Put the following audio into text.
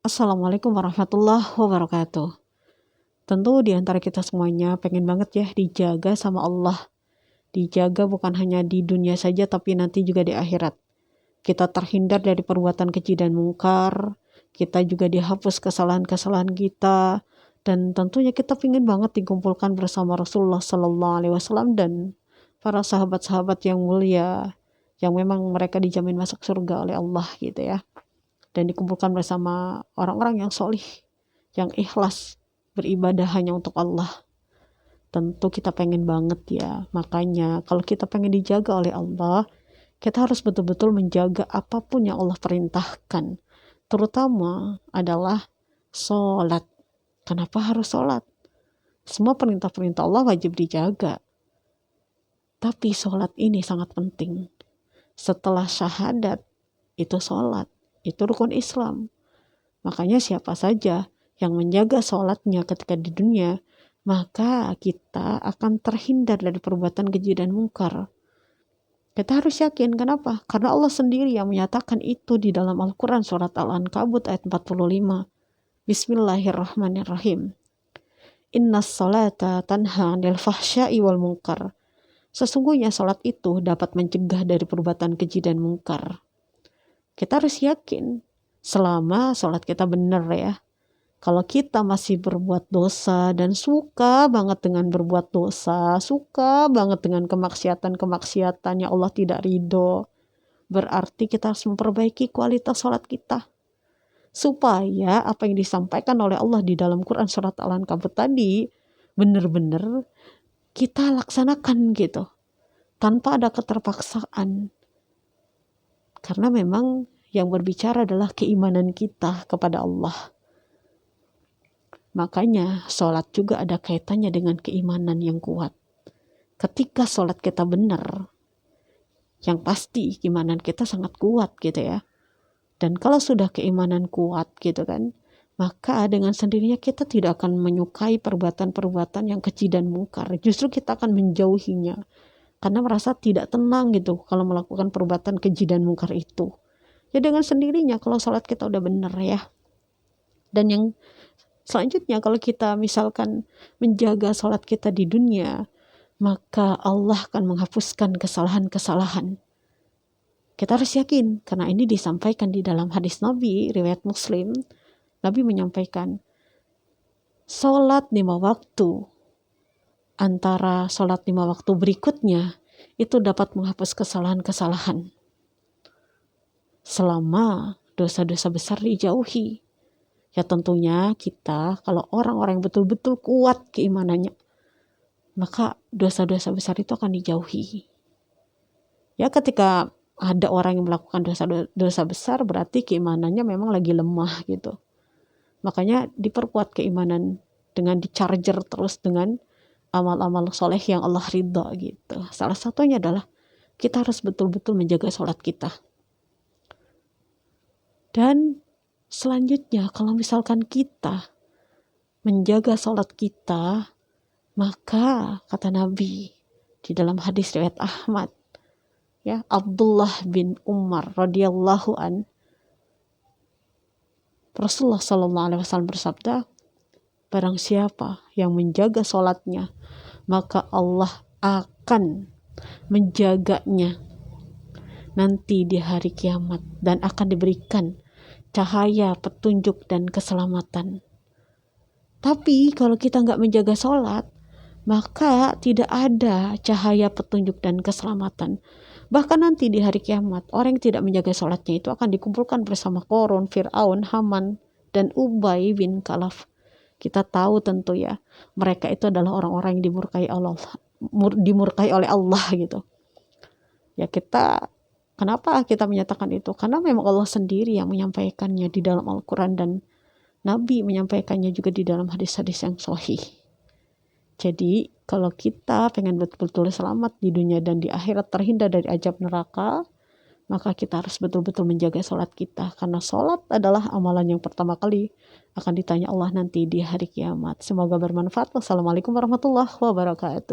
Assalamualaikum warahmatullahi wabarakatuh. Tentu di antara kita semuanya pengen banget ya dijaga sama Allah. Dijaga bukan hanya di dunia saja tapi nanti juga di akhirat. Kita terhindar dari perbuatan keji dan mungkar. Kita juga dihapus kesalahan-kesalahan kita. Dan tentunya kita pengen banget dikumpulkan bersama Rasulullah Sallallahu Alaihi Wasallam dan para sahabat-sahabat yang mulia, yang memang mereka dijamin masuk surga oleh Allah gitu ya. Dan dikumpulkan bersama orang-orang yang solih, yang ikhlas beribadah hanya untuk Allah. Tentu kita pengen banget ya. Makanya kalau kita pengen dijaga oleh Allah, kita harus betul-betul menjaga apapun yang Allah perintahkan. Terutama adalah sholat. Kenapa harus sholat? Semua perintah-perintah Allah wajib dijaga. Tapi sholat ini sangat penting. Setelah syahadat, itu sholat. Itu rukun Islam. Makanya siapa saja yang menjaga sholatnya ketika di dunia, maka kita akan terhindar dari perbuatan keji dan mungkar. Kita harus yakin, kenapa? Karena Allah sendiri yang menyatakan itu di dalam Al-Quran surat Al-Ankabut ayat 45. Bismillahirrahmanirrahim. Innas salata tanha 'anil fahsya'i wal munkar. Sesungguhnya sholat itu dapat mencegah dari perbuatan keji dan mungkar. Kita harus yakin selama sholat kita benar ya. Kalau kita masih berbuat dosa dan suka banget dengan berbuat dosa, suka banget dengan kemaksiatan-kemaksiatan yang Allah tidak ridho, berarti kita harus memperbaiki kualitas sholat kita. Supaya apa yang disampaikan oleh Allah di dalam Quran surat Al-Ankabut tadi benar-benar kita laksanakan gitu. Tanpa ada keterpaksaan. Karena memang yang berbicara adalah keimanan kita kepada Allah. Makanya sholat juga ada kaitannya dengan keimanan yang kuat. Ketika sholat kita benar, yang pasti keimanan kita sangat kuat gitu ya. Dan kalau sudah keimanan kuat gitu kan, maka dengan sendirinya kita tidak akan menyukai perbuatan-perbuatan yang keji dan mungkar. Justru kita akan menjauhinya. Karena merasa tidak tenang gitu kalau melakukan perbuatan keji dan mungkar itu. Ya dengan sendirinya kalau sholat kita udah benar ya. Dan yang selanjutnya kalau kita misalkan menjaga sholat kita di dunia, maka Allah akan menghapuskan kesalahan-kesalahan. Kita harus yakin karena ini disampaikan di dalam hadis Nabi, riwayat Muslim. Nabi menyampaikan, sholat 5 waktu antara sholat 5 waktu berikutnya itu dapat menghapus kesalahan-kesalahan selama dosa-dosa besar dijauhi. Ya tentunya kita kalau orang-orang yang betul-betul kuat keimanannya, maka dosa-dosa besar itu akan dijauhi. Ya ketika ada orang yang melakukan dosa besar berarti keimanannya memang lagi lemah gitu. Makanya diperkuat keimanan dengan di-charger terus dengan amal-amal soleh yang Allah ridha gitu. Salah satunya adalah kita harus betul-betul menjaga sholat kita. Dan selanjutnya kalau misalkan kita menjaga sholat kita, maka kata Nabi di dalam hadis riwayat Ahmad, ya Abdullah bin Umar radhiyallahu an, Rasulullah Sallallahu Alaihi Wasallam bersabda, barang siapa yang menjaga sholatnya, maka Allah akan menjaganya nanti di hari kiamat dan akan diberikan cahaya, petunjuk dan keselamatan. Tapi kalau kita nggak menjaga sholat, maka tidak ada cahaya, petunjuk dan keselamatan. Bahkan nanti di hari kiamat, orang yang tidak menjaga sholatnya itu akan dikumpulkan bersama Qarun, Fir'aun, Haman, dan Ubay bin Khalaf. Kita tahu tentu ya, mereka itu adalah orang-orang yang dimurkai oleh Allah gitu. Ya kenapa kita menyatakan itu? Karena memang Allah sendiri yang menyampaikannya di dalam Al-Quran dan Nabi menyampaikannya juga di dalam hadis-hadis yang sahih. Jadi kalau kita pengen betul-betul selamat di dunia dan di akhirat terhindar dari azab neraka, maka kita harus betul-betul menjaga sholat kita. Karena sholat adalah amalan yang pertama kali akan ditanya Allah nanti di hari kiamat. Semoga bermanfaat. Wassalamualaikum warahmatullahi wabarakatuh.